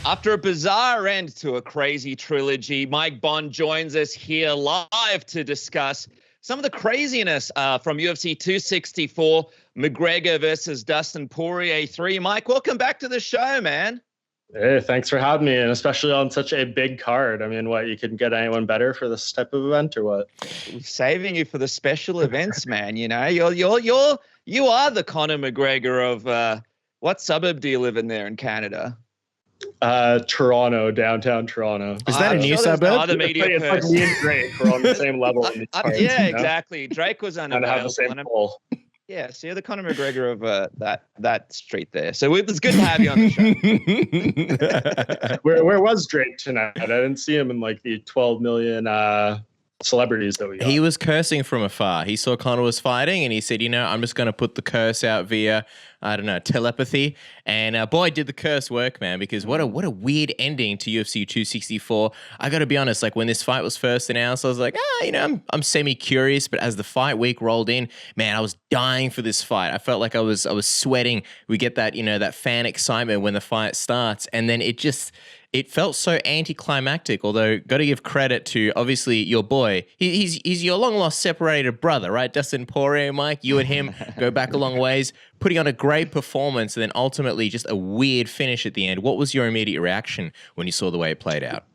After a bizarre end to a crazy trilogy, Mike Bond joins us here live to discuss some of the craziness from UFC 264, McGregor versus Dustin Poirier 3. Mike, welcome back to the show, man. Hey, thanks for having me, and especially on such a big card. I mean, what, you couldn't get anyone better for this type of event, or what? We're saving you for the special events, man. You know, you are the Conor McGregor of what suburb do you live in there in Canada? Toronto, downtown Toronto. Is that a new suburb? No other media it's like me and Drake. We're on the same level in these cards, yeah, you know? exactly. Drake was And unavailable. have the same goal. Yeah, so you're the Conor McGregor of that street there. So it's good to have you on the show. Where was Drake tonight? I didn't see him in like the 12 million celebrities that we got. He was cursing from afar. He saw Conor was fighting and he said, you know, I'm just going to put the curse out via, I don't know, telepathy. And boy, did the curse work, man, because what a weird ending to UFC 264. I got to be honest, like when this fight was first announced, I was like, you know, I'm semi-curious. But as the fight week rolled in, man, I was dying for this fight. I felt like I was sweating. We get that, you know, that fan excitement when the fight starts. And then it felt so anticlimactic, although got to give credit to, obviously, your boy. He's your long-lost separated brother, right? Dustin Poirier, Mike, you and him go back a long ways, putting on a great performance and then ultimately just a weird finish at the end. What was your immediate reaction when you saw the way it played out?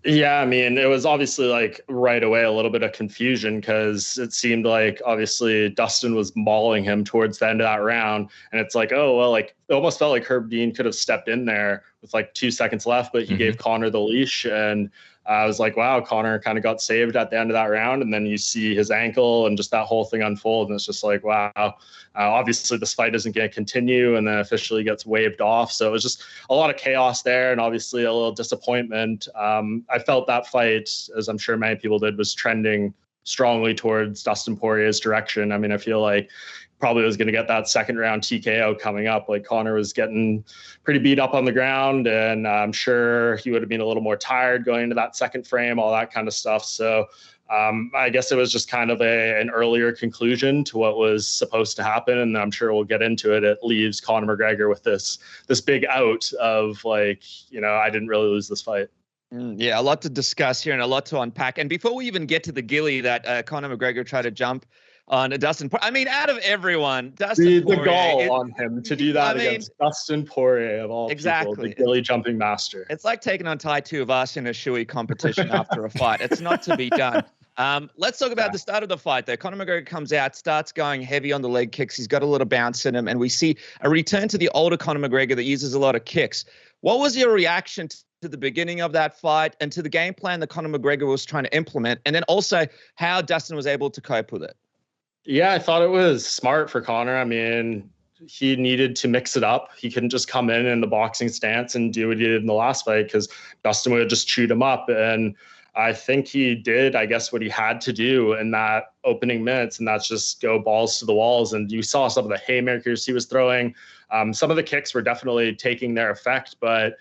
Yeah, I mean, it was obviously like right away a little bit of confusion because it seemed like obviously Dustin was mauling him towards the end of that round. And it's like, oh, well, like it almost felt like Herb Dean could have stepped in there with like 2 seconds left, but he gave Conor the leash. And I was like, wow, Conor kind of got saved at the end of that round. And then you see his ankle and just that whole thing unfold. And it's just like, wow, obviously this fight isn't going to continue, and then officially gets waved off. So it was just a lot of chaos there, and obviously a little disappointment. I felt that fight, as I'm sure many people did, was trending strongly towards Dustin Poirier's direction. I mean, I feel like probably was going to get that second round TKO coming up. Like Conor was getting pretty beat up on the ground, and I'm sure he would have been a little more tired going into that second frame, all that kind of stuff. So I guess it was just kind of an earlier conclusion to what was supposed to happen. And I'm sure we'll get into it. It leaves Conor McGregor with this big out of like, you know, I didn't really lose this fight. Yeah, a lot to discuss here and a lot to unpack. And before we even get to the gilly that Conor McGregor tried to jump on Dustin, I mean, out of everyone, Dustin the gall on him to do that against Dustin Poirier of all people, the gilly jumping master. It's like taking on Tai Tuivasa in a shoey competition after a fight. It's not to be done. Let's talk about the start of the fight there. Conor McGregor comes out, starts going heavy on the leg kicks. He's got a little bounce in him, and we see a return to the older Conor McGregor that uses a lot of kicks. What was your reaction to the beginning of that fight and to the game plan that Conor McGregor was trying to implement, and then also how Dustin was able to cope with it? Yeah, I thought it was smart for Conor. I mean, he needed to mix it up. He couldn't just come in the boxing stance and do what he did in the last fight, because Dustin would have just chewed him up. And I think he did, I guess, what he had to do in that opening minutes, and that's just go balls to the walls. And you saw some of the haymakers he was throwing. Some of the kicks were definitely taking their effect, but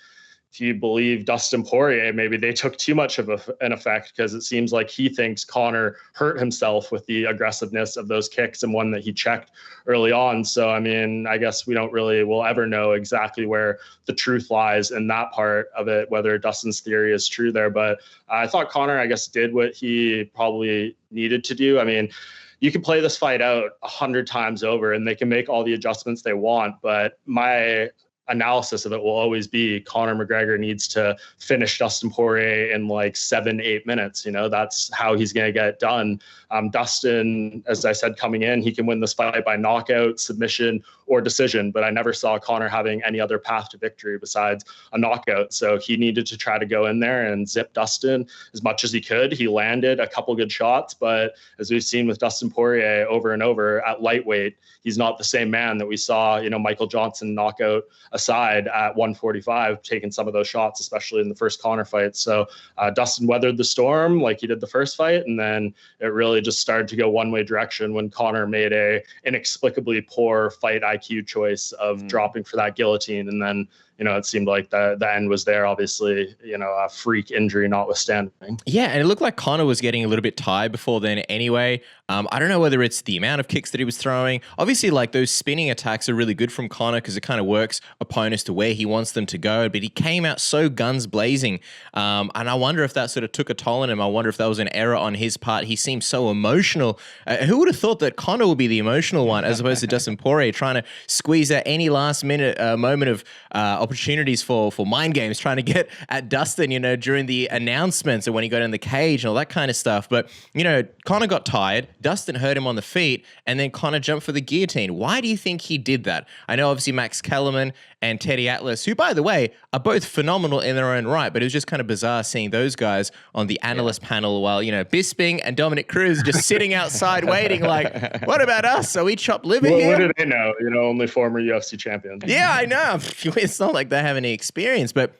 if you believe Dustin Poirier, maybe they took too much of an effect, because it seems like he thinks Conor hurt himself with the aggressiveness of those kicks, and one that he checked early on. So, I mean, I guess we'll ever know exactly where the truth lies in that part of it, whether Dustin's theory is true there. But I thought Conor, I guess, did what he probably needed to do. I mean, you can play this fight out 100 times over and they can make all the adjustments they want, but my analysis of it will always be Conor McGregor needs to finish Dustin Poirier in like 7-8 minutes. You know, that's how he's going to get it done. Dustin, as I said, coming in, he can win this fight by knockout, submission, or decision, but I never saw Conor having any other path to victory besides a knockout. So he needed to try to go in there and zip Dustin as much as he could. He landed a couple good shots, but as we've seen with Dustin Poirier over and over at lightweight, he's not the same man that we saw, you know, Michael Johnson knockout aside at 145, taking some of those shots, especially in the first Conor fight. So Dustin weathered the storm like he did the first fight, and then it really just started to go one-way direction when Conor made a inexplicably poor fight IQ choice of dropping for that guillotine. And then, you know, it seemed like the end was there, obviously, you know, a freak injury notwithstanding. Yeah, and it looked like Conor was getting a little bit tired before then anyway. I don't know whether it's the amount of kicks that he was throwing. Obviously, like those spinning attacks are really good from Conor because it kind of works opponents to where he wants them to go, but he came out so guns blazing. And I wonder if that sort of took a toll on him. I wonder if that was an error on his part. He seemed so emotional. Who would have thought that Conor would be the emotional one as opposed to Dustin Poirier, trying to squeeze out any last minute moment of opportunities for mind games, trying to get at Dustin, during the announcements and when he got in the cage and all that kind of stuff. But, Conor got tired. Dustin hurt him on the feet, and then Conor jumped for the guillotine. Why do you think he did that? I know obviously Max Kellerman and Teddy Atlas, who, by the way, are both phenomenal in their own right, but it was just kind of bizarre seeing those guys on the analyst panel while, Bisping and Dominic Cruz just sitting outside waiting like, what about us? Are we chopped liver here? What do they know? Only former UFC champions. Yeah, I know. It's not like they have any experience, but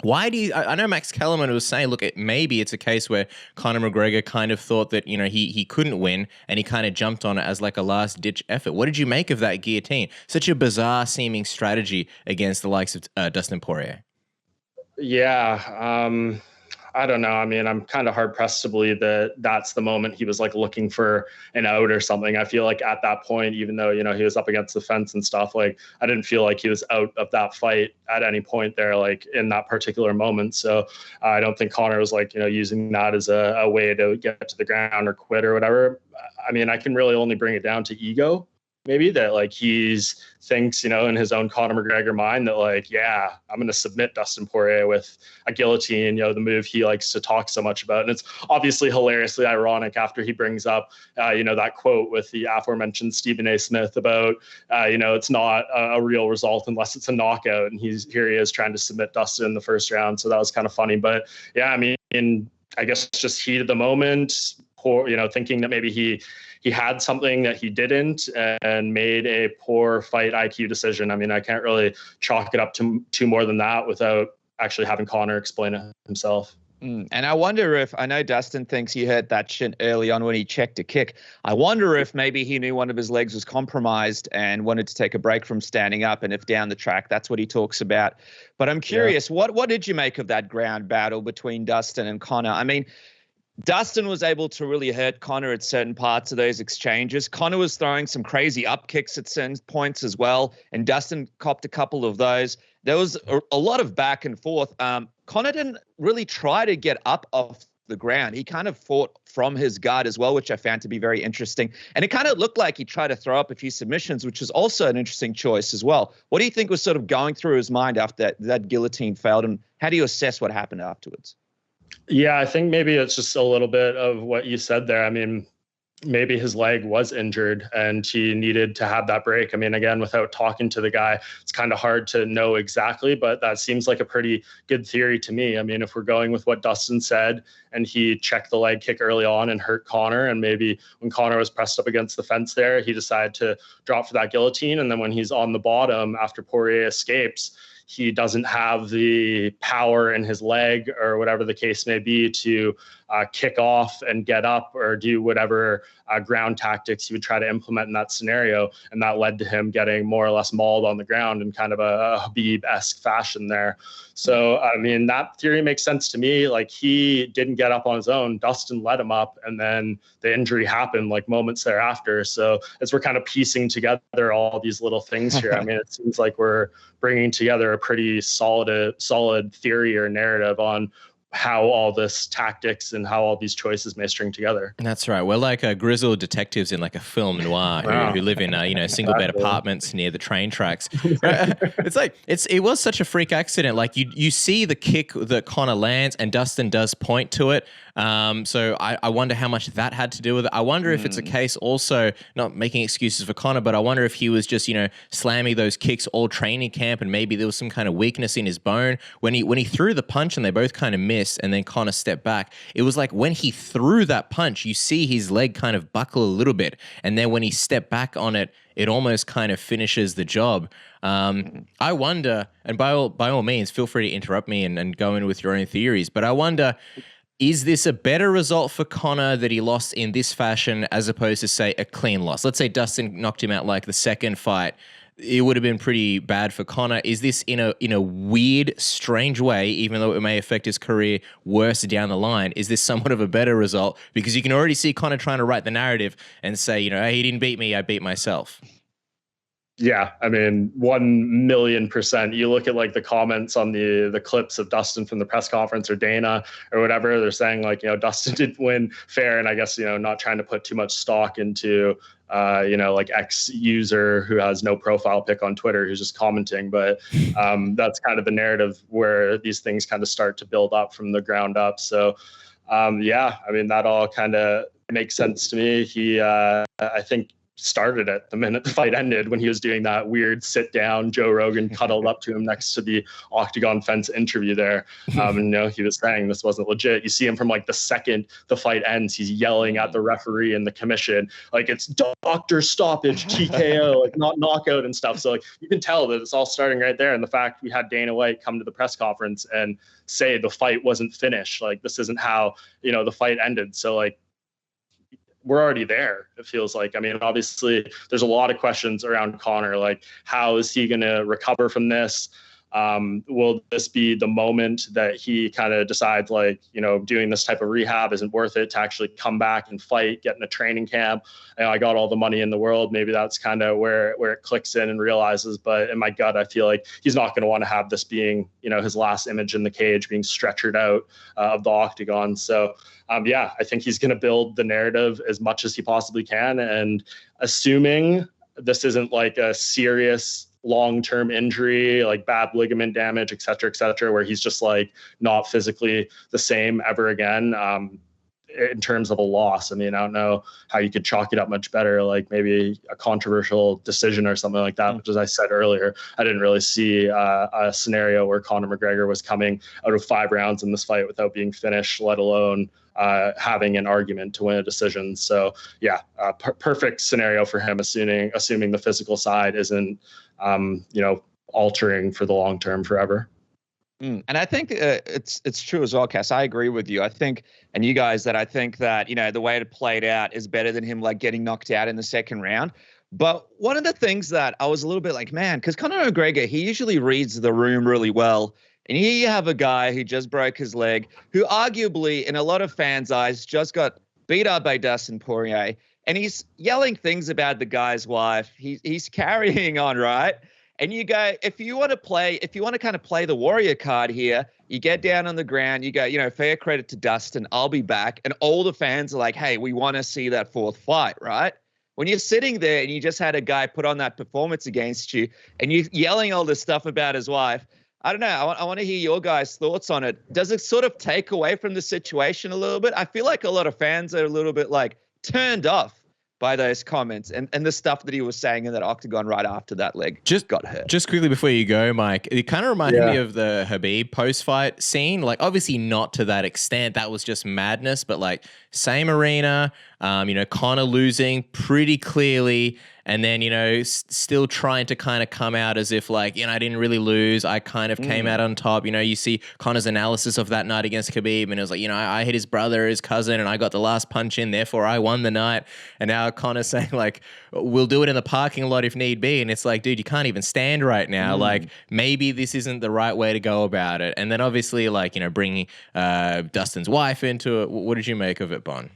why do you? I know Max Kellerman was saying, look, maybe it's a case where Conor McGregor kind of thought that he couldn't win, and he kind of jumped on it as like a last ditch effort. What did you make of that guillotine? Such a bizarre seeming strategy against the likes of Dustin Poirier. Yeah, I don't know. I mean, I'm kind of hard pressed to believe that that's the moment he was like looking for an out or something. I feel like at that point, even though, he was up against the fence and stuff, like I didn't feel like he was out of that fight at any point there, like in that particular moment. So I don't think Conor was like, using that as a way to get to the ground or quit or whatever. I mean, I can really only bring it down to ego. Maybe that like he's thinks, in his own Conor McGregor mind that like, yeah, I'm going to submit Dustin Poirier with a guillotine, the move he likes to talk so much about. And it's obviously hilariously ironic after he brings up, that quote with the aforementioned Stephen A. Smith about, it's not a real result unless it's a knockout. And here he is trying to submit Dustin in the first round. So that was kind of funny. But yeah, I mean, I guess just heat of the moment, thinking that maybe he had something that he didn't and made a poor fight IQ decision. I mean, I can't really chalk it up to more than that without actually having Conor explain it himself. And I wonder if, I know Dustin thinks he heard that shit early on when he checked a kick. I wonder if maybe he knew one of his legs was compromised and wanted to take a break from standing up, and if down the track, that's what he talks about. But I'm curious, what did you make of that ground battle between Dustin and Conor? I mean, Dustin was able to really hurt Conor at certain parts of those exchanges. Conor was throwing some crazy up kicks at certain points as well, and Dustin copped a couple of those. There was a lot of back and forth. Conor didn't really try to get up off the ground. He kind of fought from his guard as well, which I found to be very interesting. And it kind of looked like he tried to throw up a few submissions, which was also an interesting choice as well. What do you think was sort of going through his mind after that guillotine failed, and how do you assess what happened afterwards? Yeah, I think maybe it's just a little bit of what you said there. I mean, maybe his leg was injured and he needed to have that break. I mean, again, without talking to the guy, it's kind of hard to know exactly, but that seems like a pretty good theory to me. I mean, if we're going with what Dustin said and he checked the leg kick early on and hurt Conor, and maybe when Conor was pressed up against the fence there, he decided to drop for that guillotine. And then when he's on the bottom after Poirier escapes, he doesn't have the power in his leg or whatever the case may be to kick off and get up or do whatever ground tactics he would try to implement in that scenario. And that led to him getting more or less mauled on the ground in kind of a Habib-esque fashion there. So, I mean, that theory makes sense to me. Like, he didn't get up on his own. Dustin led him up, and then the injury happened like moments thereafter. So as we're kind of piecing together all these little things here, I mean, it seems like we're bringing together a pretty solid theory or narrative on how all this tactics and how all these choices may string together. That's right. We're like grizzled detectives in like a film noir who live in single bed apartments near the train tracks. It's like it was such a freak accident. Like you see the kick that Conor lands and Dustin does point to it. So I wonder how much that had to do with it. I wonder if it's a case also, not making excuses for Conor, but I wonder if he was just, slamming those kicks all training camp, and maybe there was some kind of weakness in his bone. When he threw the punch and they both kind of missed, and then Conor stepped back, it was like when he threw that punch, you see his leg kind of buckle a little bit. And then when he stepped back on it, it almost kind of finishes the job. I wonder, and by all means, feel free to interrupt me and go in with your own theories, but I wonder, is this a better result for Conor that he lost in this fashion as opposed to, say, a clean loss? Let's say Dustin knocked him out like the second fight. It would have been pretty bad for Conor. Is this in a weird, strange way, even though it may affect his career worse down the line, is this somewhat of a better result? Because you can already see Conor trying to write the narrative and say, hey, he didn't beat me, I beat myself. Yeah, I mean, 1,000,000%. You look at like the comments on the clips of Dustin from the press conference or Dana or whatever, they're saying like, Dustin didn't win fair. And I guess, not trying to put too much stock into, like X user who has no profile pic on Twitter who's just commenting. But that's kind of the narrative where these things kind of start to build up from the ground up. So, yeah, I mean, that all kind of makes sense to me. He, I think, started it the minute the fight ended when he was doing that weird sit down. Joe Rogan cuddled up to him next to the octagon fence interview there. And he was saying this wasn't legit. You see him from like the second the fight ends, he's yelling at the referee and the commission, like it's doctor stoppage, TKO, like not knockout and stuff. So like you can tell that it's all starting right there. And the fact we had Dana White come to the press conference and say the fight wasn't finished, like this isn't how, the fight ended. So like, we're already there, it feels like. I mean, obviously, there's a lot of questions around Conor, like how is he going to recover from this? Will this be the moment that he kind of decides like, doing this type of rehab isn't worth it to actually come back and fight, get in a training camp? I got all the money in the world. Maybe that's kind of where it clicks in and realizes. But in my gut, I feel like he's not going to want to have this being, his last image in the cage, being stretchered out of the octagon. So, yeah, I think he's going to build the narrative as much as he possibly can. And assuming this isn't like a serious long-term injury, like bad ligament damage, et cetera, where he's just like not physically the same ever again. In terms of a loss, I mean, I don't know how you could chalk it up much better, like maybe a controversial decision or something like that. Which, as I said earlier, I didn't really see a scenario where Conor McGregor was coming out of 5 rounds in this fight without being finished, let alone having an argument to win a decision. So yeah, perfect scenario for him, assuming the physical side isn't, altering for the long term forever. And I think it's true as well, Cass. I agree with you. I think, and you guys, that I think that, the way it played out is better than him like getting knocked out in the second round. But one of the things that I was a little bit like, man, because Conor McGregor, he usually reads the room really well. And here you have a guy who just broke his leg, who arguably, in a lot of fans' eyes, just got beat up by Dustin Poirier. And he's yelling things about the guy's wife. He's carrying on, right? And you go, if you want to kind of play the warrior card here, you get down on the ground, you go, fair credit to Dustin, I'll be back. And all the fans are like, hey, we want to see that 4th fight, right? When you're sitting there and you just had a guy put on that performance against you and you're yelling all this stuff about his wife, I don't know. I want to hear your guys' thoughts on it. Does it sort of take away from the situation a little bit? I feel like a lot of fans are a little bit like turned off by those comments and the stuff that he was saying in that octagon right after that leg just got hurt. Just quickly before you go, Mike, it kind of reminded me of the Khabib post-fight scene. Like, obviously not to that extent. That was just madness, but like same arena, Conor losing pretty clearly. And then, still trying to kind of come out as if like, I didn't really lose. I kind of came out on top. You see Conor's analysis of that night against Khabib and it was like, I hit his brother, his cousin, and I got the last punch in. Therefore, I won the night. And now Conor's saying like, we'll do it in the parking lot if need be. And it's like, dude, you can't even stand right now. Like maybe this isn't the right way to go about it. And then obviously like, bringing Dustin's wife into it. What did you make of it, Bon?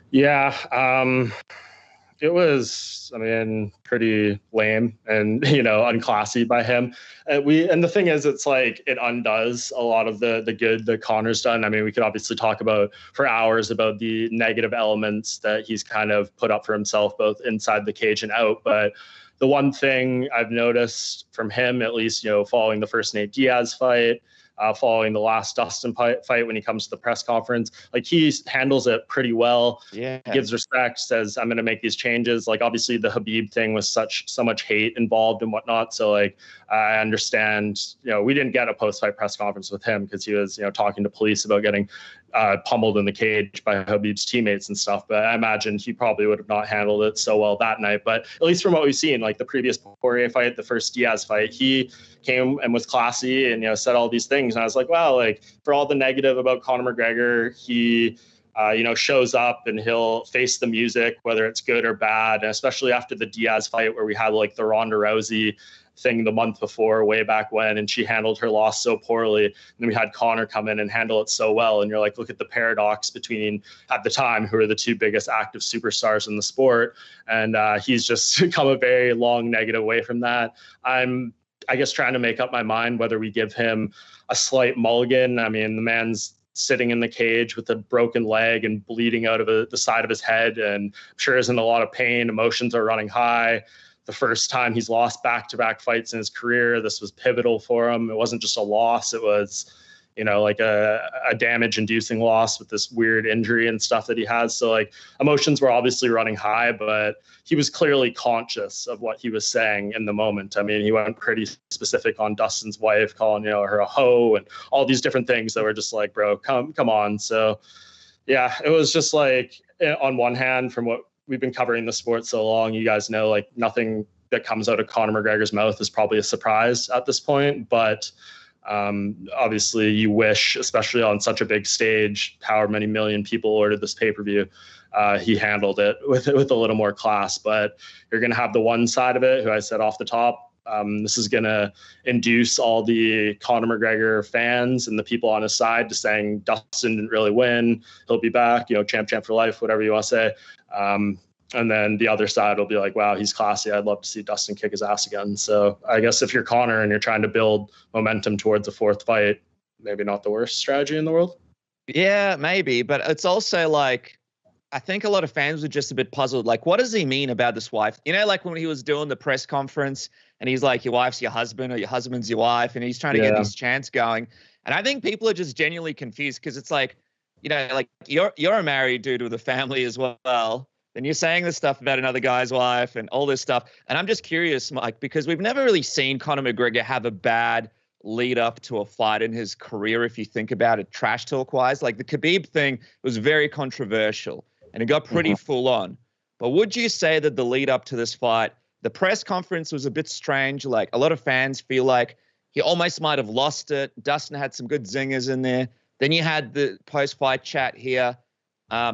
Yeah. It was, pretty lame and, unclassy by him. And the thing is, it's like it undoes a lot of the good that Conor's done. We could obviously talk about for hours about the negative elements that he's kind of put up for himself, both inside the cage and out. But the one thing I've noticed from him, at least, following the first Nate Diaz fight, following the last Dustin fight when he comes to the press conference. Like he handles it pretty well. Yeah. Gives respect, says, I'm going to make these changes. Like obviously the Khabib thing was so much hate involved and whatnot. So like, I understand, we didn't get a post-fight press conference with him because he was, talking to police about getting pummeled in the cage by Khabib's teammates and stuff. But I imagine he probably would have not handled it so well that night. But at least from what we've seen, like the previous Poirier fight, the first Diaz fight, he came and was classy and, said all these things. And I was like, wow, like for all the negative about Conor McGregor, he, shows up and he'll face the music, whether it's good or bad. And especially after the Diaz fight where we had like the Ronda Rousey thing the month before, way back when, and she handled her loss so poorly. And then we had Conor come in and handle it so well. And you're like, look at the paradox between, at the time, who are the two biggest active superstars in the sport. And he's just come a very long negative way from that. I'm, I guess, trying to make up my mind whether we give him a slight mulligan. I mean, the man's sitting in the cage with a broken leg and bleeding out of the side of his head, and I'm sure is in a lot of pain. Emotions are running high. The first time he's lost back-to-back fights in his career, this was pivotal for him. It wasn't just a loss. It was, you know, like a damage-inducing loss with this weird injury and stuff that he has. So like emotions were obviously running high, but he was clearly conscious of what he was saying in the moment. I mean, he went pretty specific on Dustin's wife, calling, you know, her a hoe and all these different things that were just like, bro, come on. So yeah, it was just like, on one hand, from what we've been covering the sport so long, you guys know, like nothing that comes out of Conor McGregor's mouth is probably a surprise at this point, but obviously you wish, especially on such a big stage, however many million people ordered this pay-per-view, he handled it with a little more class. But you're going to have the one side of it, who I said off the top, this is going to induce all the Conor McGregor fans and the people on his side to saying Dustin didn't really win, he'll be back, you know, champ for life, whatever you want to say. And then the other side will be like, wow, he's classy. I'd love to see Dustin kick his ass again. So I guess if you're Conor and you're trying to build momentum towards a fourth fight, maybe not the worst strategy in the world. Yeah, maybe. But it's also like, I think a lot of fans were just a bit puzzled. Like, what does he mean about this wife? You know, like when he was doing the press conference and he's like, your wife's your husband or your husband's your wife. And he's trying to get these chants going. And I think people are just genuinely confused because it's like, you know, like you're a married dude with a family as well. And you're saying this stuff about another guy's wife and all this stuff. And I'm just curious, Mike, because we've never really seen Conor McGregor have a bad lead up to a fight in his career. If you think about it, trash talk wise, like the Khabib thing was very controversial and it got pretty full on. But would you say that the lead up to this fight, the press conference was a bit strange? Like a lot of fans feel like he almost might have lost it. Dustin had some good zingers in there. Then you had the post-fight chat here.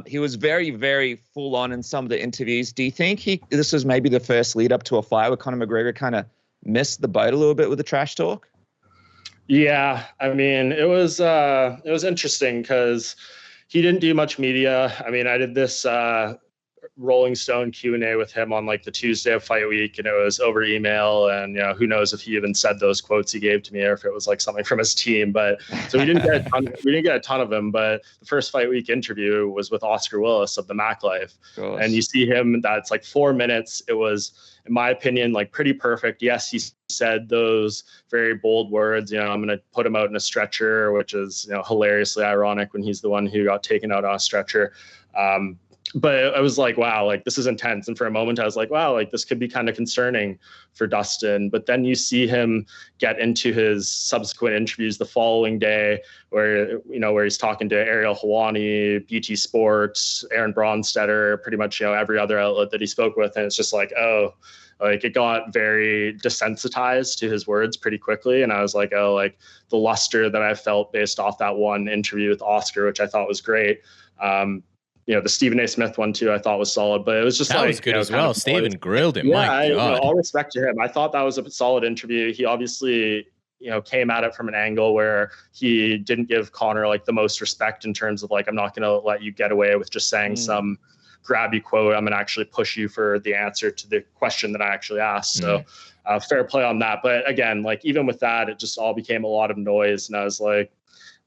He was very, very full on in some of the interviews. Do you think this was maybe the first lead up to a fight where Conor McGregor kind of missed the boat a little bit with the trash talk? Yeah, I mean, it was interesting because he didn't do much media. I mean, I did this Rolling Stone Q&A with him on like the Tuesday of fight week, and it was over email, and you know, who knows if he even said those quotes he gave to me or if it was like something from his team. But so we didn't get a ton of them. But the first fight week interview was with Oscar Willis of the Mac Life, and you see him, that's like 4 minutes. It was, in my opinion, like pretty perfect. Yes, he said those very bold words, you know, I'm going to put him out in a stretcher, which is, you know, hilariously ironic when he's the one who got taken out on a stretcher. But I was like, wow, like this is intense. And for a moment I was like, wow, like this could be kind of concerning for Dustin. But then you see him get into his subsequent interviews the following day where he's talking to Ariel Helwani, BT Sports, Aaron Bronstetter, pretty much, you know, every other outlet that he spoke with. And it's just like, oh, like it got very desensitized to his words pretty quickly. And I was like, oh, like the luster that I felt based off that one interview with Oscar, which I thought was great. You know, the Stephen A. Smith one too, I thought was solid, but it was just that like, was good as well. Stephen grilled him. Yeah, My God. All respect to him. I thought that was a solid interview. He obviously, you know, came at it from an angle where he didn't give Conor like the most respect in terms of like, I'm not going to let you get away with just saying some grabby quote. I'm going to actually push you for the answer to the question that I actually asked. So fair play on that. But again, like even with that, it just all became a lot of noise. And I was like,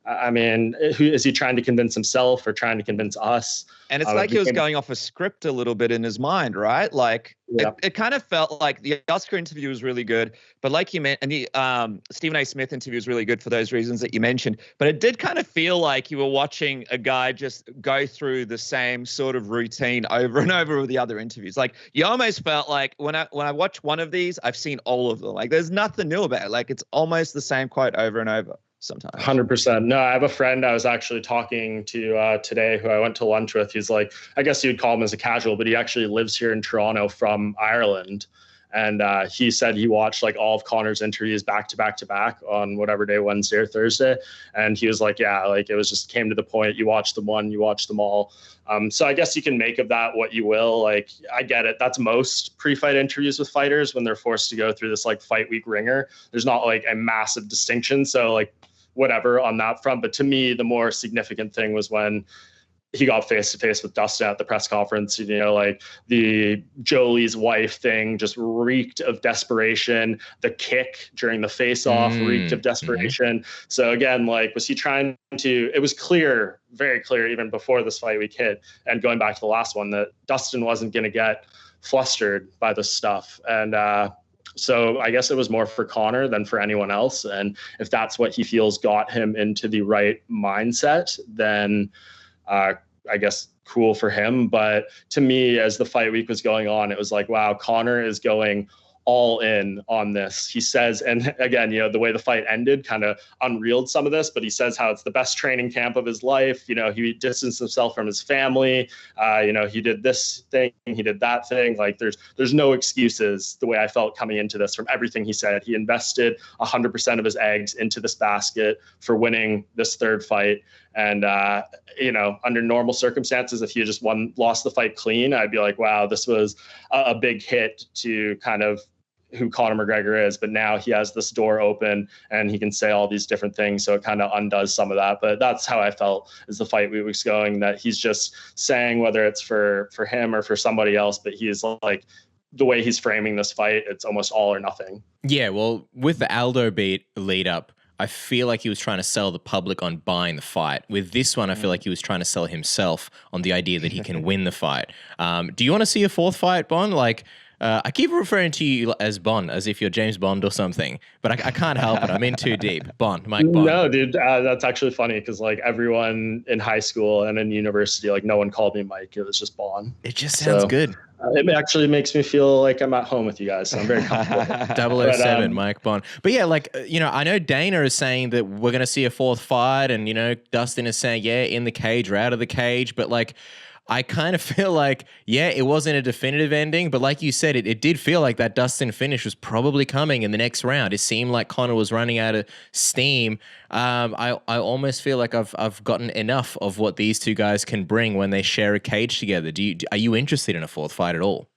I mean, who is he trying to convince himself or trying to convince us? And it's like he was going off a script a little bit in his mind, right? Like it kind of felt like the Oscar interview was really good, but like you meant, and the Stephen A. Smith interview was really good for those reasons that you mentioned. But it did kind of feel like you were watching a guy just go through the same sort of routine over and over with the other interviews. Like you almost felt like when I watch one of these, I've seen all of them. Like there's nothing new about it. Like it's almost the same quote over and over. Sometimes 100%. No, I have a friend I was actually talking to today who I went to lunch with. He's like, I guess you'd call him as a casual, but he actually lives here in Toronto from Ireland. And he said he watched like all of Conor's interviews back to back on whatever day, Wednesday or Thursday. And he was like, yeah, like it was just came to the point. You watched them one, you watched them all. So I guess you can make of that what you will. Like, I get it. That's most pre-fight interviews with fighters when they're forced to go through this like fight week ringer. There's not like a massive distinction. So like whatever on that front. But to me, the more significant thing was when he got face to face with Dustin at the press conference. You know, like the Jolie's wife thing just reeked of desperation. The kick during the face off reeked of desperation. So again, like, was he trying to, it was clear, very clear, even before this fight week hit, and going back to the last one, that Dustin wasn't going to get flustered by this stuff. And, so I guess it was more for Conor than for anyone else. And if that's what he feels got him into the right mindset, then I guess cool for him. But to me, as the fight week was going on, it was like, wow, Conor is going all in on this. He says, and again, you know, the way the fight ended kind of unreeled some of this, but he says how it's the best training camp of his life. You know, he distanced himself from his family. You know, he did this thing, he did that thing. Like there's no excuses the way I felt coming into this from everything he said. He invested 100% of his eggs into this basket for winning this third fight. And, you know, under normal circumstances, if he just lost the fight clean, I'd be like, wow, this was a big hit to kind of who Conor McGregor is. But now he has this door open and he can say all these different things. So it kind of undoes some of that. But that's how I felt as the fight week was going, that he's just saying, whether it's for him or for somebody else, but he is like, the way he's framing this fight, it's almost all or nothing. Yeah, well, with the Aldo beat lead up, I feel like he was trying to sell the public on buying the fight. With this one, I feel like he was trying to sell himself on the idea that he can win the fight. Do you want to see a fourth fight, Bond? Like, I keep referring to you as Bond, as if you're James Bond or something, but I can't help it. I'm in too deep. Bond, Mike Bond. No, dude, that's actually funny because like everyone in high school and in university, like no one called me Mike. It was just Bond. It just sounds good. It actually makes me feel like I'm at home with you guys, so I'm very comfortable. 007, Mike Bond. But yeah, like, you know, I know Dana is saying that we're going to see a fourth fight, and, you know, Dustin is saying, yeah, in the cage or out of the cage, but like, I kind of feel like, yeah, it wasn't a definitive ending, but like you said, it did feel like that Dustin finish was probably coming in the next round. It seemed like Conor was running out of steam. I almost feel like I've gotten enough of what these two guys can bring when they share a cage together. Are you interested in a fourth fight at all?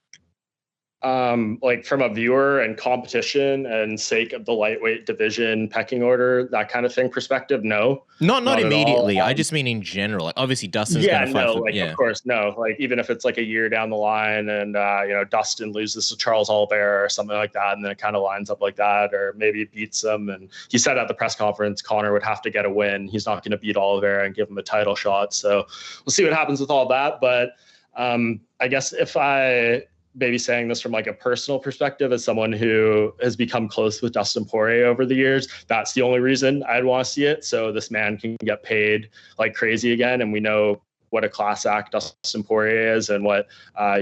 Like from a viewer and competition and sake of the lightweight division pecking order, that kind of thing perspective, no. Not immediately. I just mean in general. Like obviously Dustin's going to fight. Of course, no. Like even if it's like a year down the line and you know, Dustin loses to Charles Oliveira or something like that, and then it kind of lines up like that, or maybe beats him. And he said at the press conference, Conor would have to get a win. He's not going to beat Oliveira and give him a title shot. So we'll see what happens with all that. But I guess if I maybe saying this from like a personal perspective as someone who has become close with Dustin Poirier over the years, that's the only reason I'd want to see it. So this man can get paid like crazy again. And we know what a class act Dustin Poirier is and what,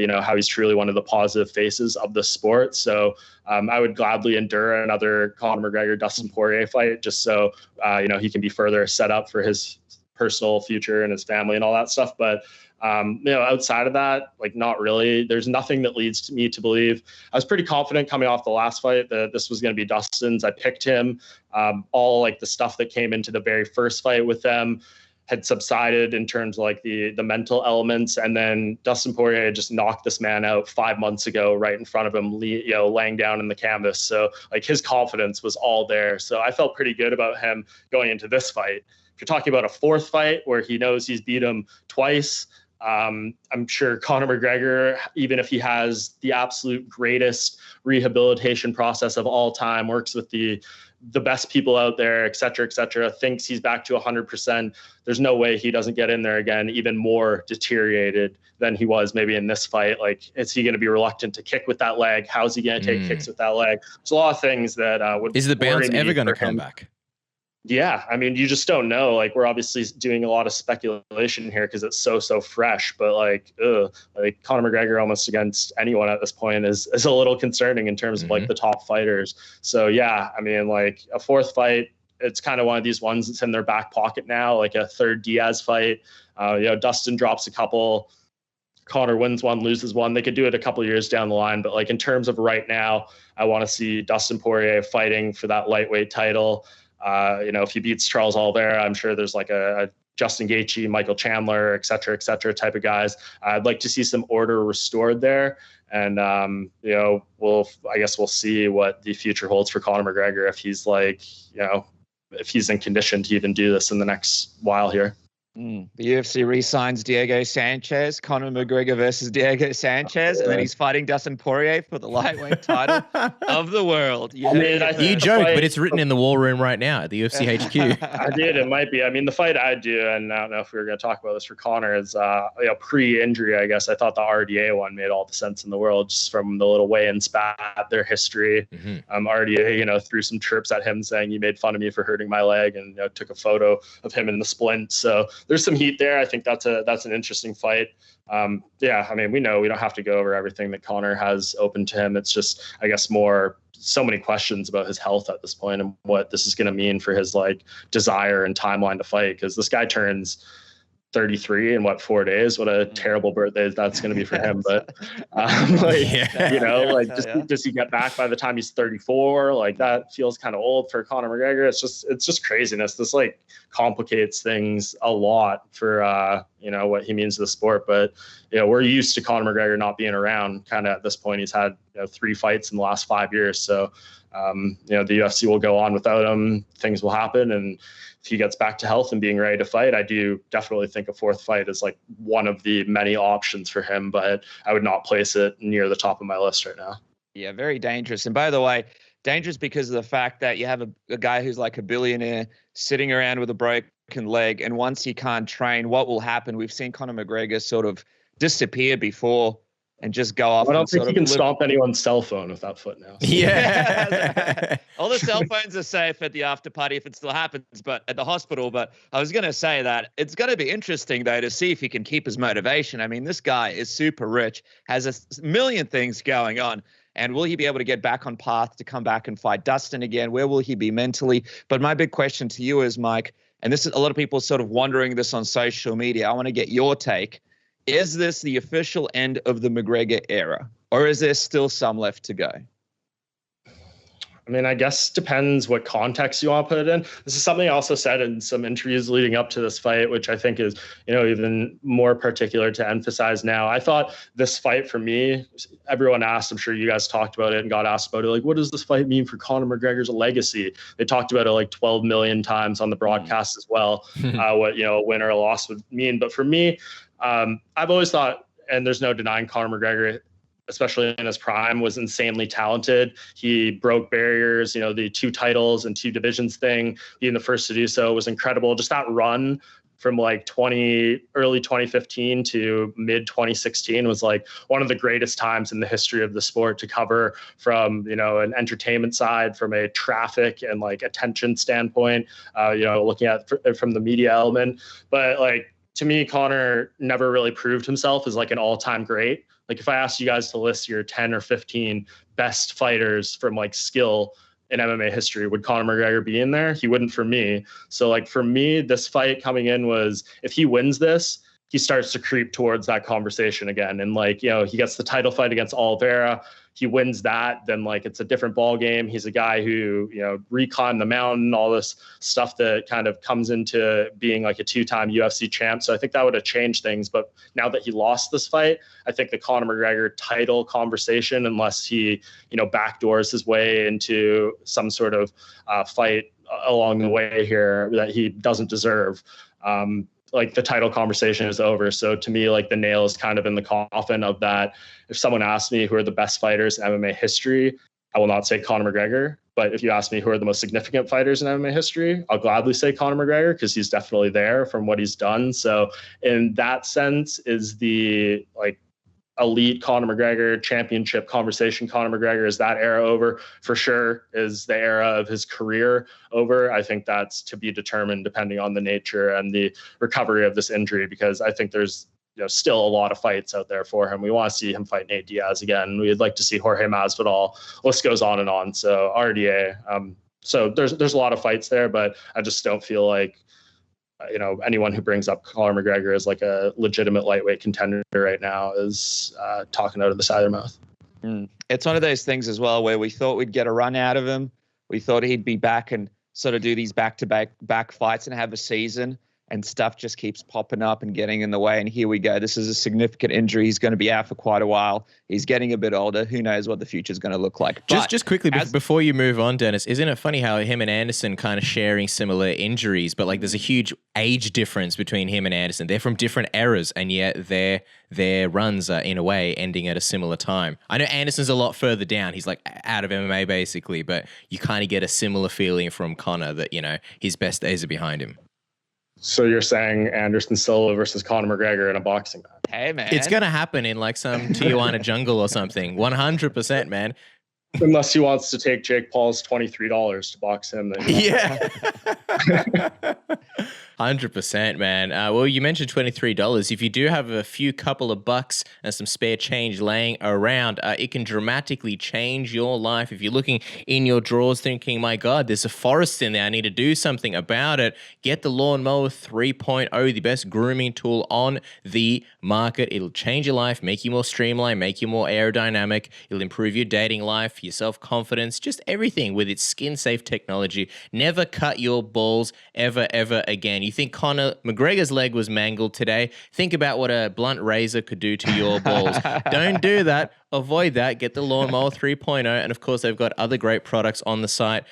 you know, how he's truly one of the positive faces of the sport. So I would gladly endure another Conor McGregor, Dustin Poirier fight just so, you know, he can be further set up for his personal future and his family and all that stuff. But you know, outside of that, like not really. There's nothing that leads me to believe. I was pretty confident coming off the last fight that this was going to be Dustin's. I picked him. All like the stuff that came into the very first fight with them had subsided in terms of like the mental elements. And then Dustin Poirier had just knocked this man out 5 months ago, right in front of him, you know, laying down in the canvas. So like his confidence was all there. So I felt pretty good about him going into this fight. If you're talking about a fourth fight where he knows he's beat him twice, I'm sure Conor McGregor, even if he has the absolute greatest rehabilitation process of all time, works with the best people out there, et cetera, thinks he's back to 100%. There's no way he doesn't get in there again, even more deteriorated than he was maybe in this fight. Like, is he going to be reluctant to kick with that leg? How's he going to take kicks with that leg? There's a lot of things that would. Is the bounce ever going to come back? Yeah, I mean, you just don't know. Like, we're obviously doing a lot of speculation here because it's so fresh. But like Conor McGregor almost against anyone at this point is a little concerning in terms of like the top fighters. So yeah, I mean, like a fourth fight, it's kind of one of these ones that's in their back pocket now, like a third Diaz fight. You know, Dustin drops a couple Conor wins one, loses one. They could do it a couple of years down the line, but like in terms of right now, I want to see Dustin Poirier fighting for that lightweight title. If he beats Charles Oliveira, I'm sure there's like a Justin Gaethje, Michael Chandler, et cetera, type of guys. I'd like to see some order restored there. And, we'll see what the future holds for Conor McGregor if he's if he's in condition to even do this in the next while here. The UFC re-signs Diego Sanchez, Conor McGregor versus Diego Sanchez, and then he's fighting Dustin Poirier for the lightweight title of the world. You joke, but it's written in the war room right now at the UFC HQ. I did. It might be. I mean, the fight I do, and I don't know if we were going to talk about this for Conor, is pre-injury, I guess. I thought the RDA one made all the sense in the world just from the little weigh-in spat, their history. RDA, threw some chirps at him saying, "You made fun of me for hurting my leg," and took a photo of him in the splint. So there's some heat there. I think that's an interesting fight. We know we don't have to go over everything that Conor has open to him. It's just, I guess, so many questions about his health at this point and what this is going to mean for his desire and timeline to fight. Because this guy turns 33 in 4 days. What a terrible birthday that's going to be for him. But does he get back by the time he's 34? That feels kind of old for Conor McGregor. It's just craziness. This complicates things a lot for what he means to the sport. But we're used to Conor McGregor not being around. Kind of at this point, he's had 3 fights in the last 5 years. So the UFC will go on without him. Things will happen, and if he gets back to health and being ready to fight, I do definitely think a 4th fight is one of the many options for him, but I would not place it near the top of my list right now. Yeah, very dangerous. And by the way, dangerous because of the fact that you have a guy who's like a billionaire sitting around with a broken leg, and once he can't train, what will happen? We've seen Conor McGregor sort of disappear before and just go off. I don't think he can stomp anyone's cell phone with that foot now. So. Yeah. All the cell phones are safe at the after party if it still happens, but at the hospital. But I was going to say that it's going to be interesting, though, to see if he can keep his motivation. I mean, this guy is super rich, has a million things going on. And will he be able to get back on path to come back and fight Dustin again? Where will he be mentally? But my big question to you is, Mike, and this is a lot of people sort of wondering this on social media. I want to get your take. Is this the official end of the McGregor era, or is there still some left to go? I mean, I guess depends what context you want to put it in. This is something I also said in some interviews leading up to this fight, which I think is, even more particular to emphasize now. I thought this fight for me, everyone asked, I'm sure you guys talked about it and got asked about it, what does this fight mean for Conor McGregor's legacy? They talked about it 12 million times on the broadcast as well, what, a win or a loss would mean. But for me, I've always thought, and there's no denying Conor McGregor, especially in his prime, was insanely talented. He broke barriers, the 2 titles and 2 divisions thing, being the first to do so was incredible. Just that run from early 2015 to mid 2016 was one of the greatest times in the history of the sport to cover from, an entertainment side, from a traffic and attention standpoint, looking at from the media element. But to me, Conor never really proved himself as an all-time great. If I asked you guys to list your 10 or 15 best fighters from skill in MMA history, would Conor McGregor be in there? He wouldn't for me. So for me, this fight coming in was, if he wins this, he starts to creep towards that conversation again. And he gets the title fight against Oliveira. He wins that, then it's a different ball game. He's a guy who, reclimbed the mountain, all this stuff that kind of comes into being a 2-time UFC champ. So I think that would have changed things. But now that he lost this fight, I think the Conor McGregor title conversation, unless he, backdoors his way into some sort of fight along the way here that he doesn't deserve, the title conversation is over. So to me, the nail is kind of in the coffin of that. If someone asked me who are the best fighters in MMA history, I will not say Conor McGregor. But if you ask me who are the most significant fighters in MMA history, I'll gladly say Conor McGregor, because he's definitely there from what he's done. So in that sense, is the elite Conor McGregor championship conversation, Conor McGregor, is that era over? For sure. Is the era of his career over? I think that's to be determined depending on the nature and the recovery of this injury, because I think there's still a lot of fights out there for him. We want to see him fight Nate Diaz again. We'd like to see Jorge Masvidal. List goes on and on. So RDA. So there's a lot of fights there, but I just don't feel anyone who brings up Conor McGregor as like a legitimate lightweight contender right now is talking out of the side of their mouth. It's one of those things as well where we thought we'd get a run out of him. We thought he'd be back and sort of do these back fights and have a season, and stuff just keeps popping up and getting in the way. And here we go. This is a significant injury. He's going to be out for quite a while. He's getting a bit older. Who knows what the future is going to look like. Just quickly, before you move on, Dennis, isn't it funny how him and Anderson kind of sharing similar injuries, but like there's a huge age difference between him and Anderson. They're from different eras, and yet their runs are in a way ending at a similar time. I know Anderson's a lot further down. He's like out of MMA basically, but you kind of get a similar feeling from Conor that, his best days are behind him. So you're saying Anderson Silva versus Conor McGregor in a boxing match? Hey, man. It's going to happen in like some Tijuana jungle or something. 100%, man. Unless he wants to take Jake Paul's $23 to box him. Then yeah. 100%, man. Well, you mentioned $23. If you do have a few couple of bucks and some spare change laying around, it can dramatically change your life. If you're looking in your drawers thinking, my God, there's a forest in there, I need to do something about it, get the Lawnmower 3.0, the best grooming tool on the market. It'll change your life, make you more streamlined, make you more aerodynamic. It'll improve your dating life, your self-confidence, just everything with its skin-safe technology. Never cut your balls ever again. You think Conor McGregor's leg was mangled today? Think about what a blunt razor could do to your balls. Don't do that. Avoid that. Get the Lawnmower 3.0. And of course, they've got other great products on the site.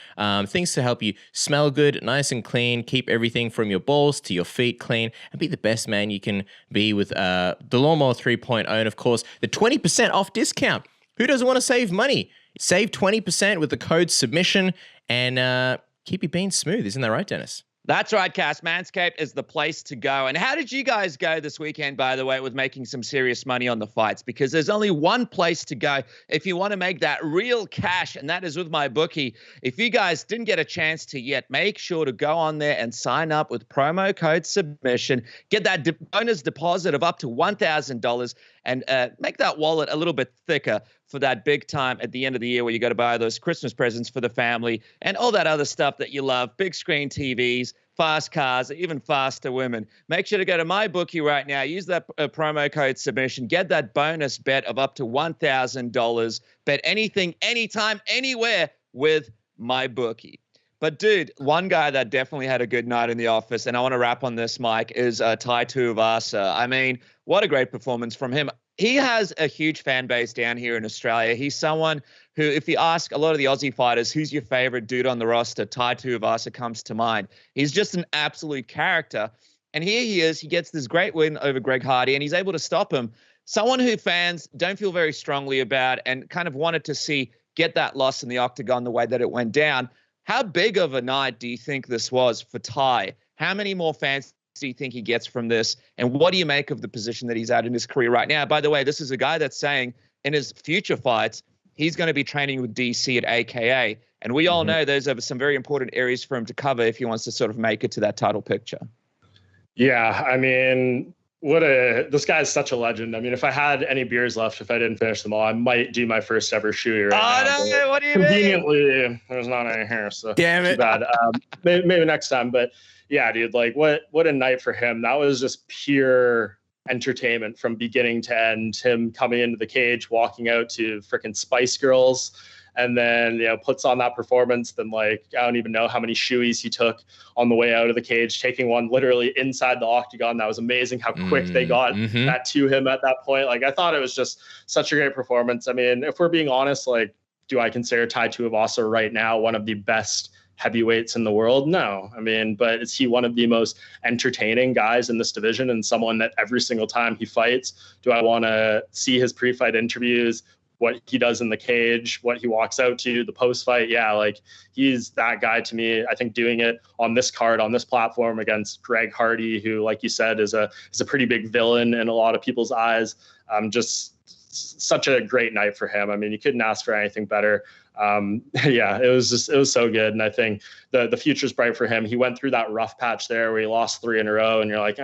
Things to help you smell good, nice and clean, keep everything from your balls to your feet clean, and be the best man you can be with the Lawnmower 3.0. And of course, the 20% off discount. Who doesn't want to save money? Save 20% with the code submission and keep your beans smooth. Isn't that right, Dennis? That's right, Cass. Manscaped is the place to go. And how did you guys go this weekend, by the way, with making some serious money on the fights? Because there's only one place to go if you want to make that real cash, and that is with my bookie. If you guys didn't get a chance to yet, make sure to go on there and sign up with promo code submission. Get that bonus deposit of up to $1,000 and make that wallet a little bit thicker for that big time at the end of the year where you got to buy those Christmas presents for the family and all that other stuff that you love, big screen TVs, fast cars, even faster women. Make sure to go to MyBookie right now. Use that promo code submission. Get that bonus bet of up to $1,000. Bet anything, anytime, anywhere with MyBookie. But, dude, one guy that definitely had a good night in the office, and I want to wrap on this, Mike, is Tai Tuivasa. I mean, what a great performance from him. He has a huge fan base down here in Australia. He's someone who, if you ask a lot of the Aussie fighters, who's your favorite dude on the roster, Tai Tuivasa comes to mind. He's just an absolute character. And here he is. He gets this great win over Greg Hardy, and he's able to stop him. Someone who fans don't feel very strongly about and kind of wanted to see get that loss in the octagon the way that it went down. How big of a night do you think this was for Tai? How many more fans do you think he gets from this? And what do you make of the position that he's at in his career right now? By the way, this is a guy that's saying in his future fights, he's going to be training with DC at AKA. And we all know those are some very important areas for him to cover if he wants to sort of make it to that title picture. Yeah, I mean, this guy's such a legend. I mean, if I had any beers left, if I didn't finish them all, I might do my first ever shoey right now. No, what do you conveniently, there's not any here, so damn it. Too bad. Maybe next time, but yeah, dude, like what a night for him. That was just pure entertainment from beginning to end. Him coming into the cage, walking out to freaking Spice Girls, and then, puts on that performance. Then, like, I don't even know how many shoeys he took on the way out of the cage, taking one literally inside the octagon. That was amazing how quick they got that to him at that point. Like, I thought it was just such a great performance. I mean, if we're being honest, like, do I consider Tai Tuivasa right now one of the best heavyweights in the world? No. I mean, but is he one of the most entertaining guys in this division and someone that every single time he fights, do I want to see his pre-fight interviews, what he does in the cage, what he walks out to, the post-fight? Yeah, like, he's that guy to me. I think doing it on this card, on this platform against Greg Hardy, who, like you said, is a pretty big villain in a lot of people's eyes. Just such a great night for him. I mean, you couldn't ask for anything better. Yeah, it was so good. And I think the future's bright for him. He went through that rough patch there where he lost 3 in a row, and you're like,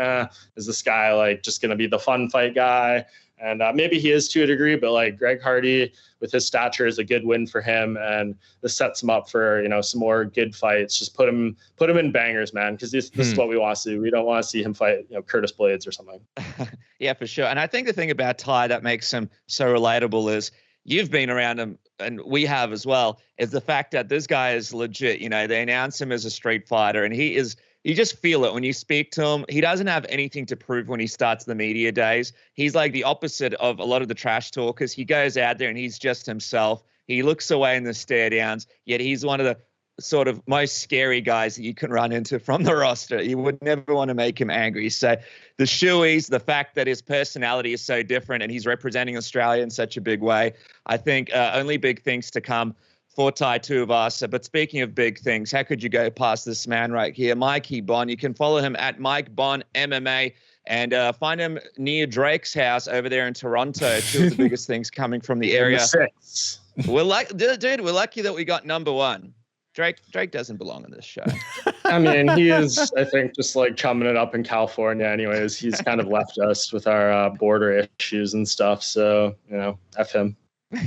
is this guy like just going to be the fun fight guy? And maybe he is to a degree, but like Greg Hardy with his stature is a good win for him. And this sets him up for, some more good fights. Just put him in bangers, man. Cause this is what we want to see. We don't want to see him fight, Curtis Blades or something. Yeah, for sure. And I think the thing about Tai that makes him so relatable is you've been around him and we have as well, is the fact that this guy is legit. They announce him as a street fighter and you just feel it when you speak to him. He doesn't have anything to prove when he starts the media days. He's like the opposite of a lot of the trash talkers. He goes out there and he's just himself. He looks away in the stare downs, yet he's one of the sort of most scary guys that you can run into from the roster. You would never want to make him angry. So the shoeies, the fact that his personality is so different and he's representing Australia in such a big way, I think only big things to come for Tai Tuivasa. But speaking of big things, how could you go past this man right here, Mikey Bon? You can follow him at Mike Bon MMA and find him near Drake's house over there in Toronto. Two of the biggest things coming from the area. We're we're lucky that we got number one. Drake doesn't belong in this show. I mean, he is, I think, just like chumming it up in California anyways. He's kind of left us with our border issues and stuff. So, F him. No,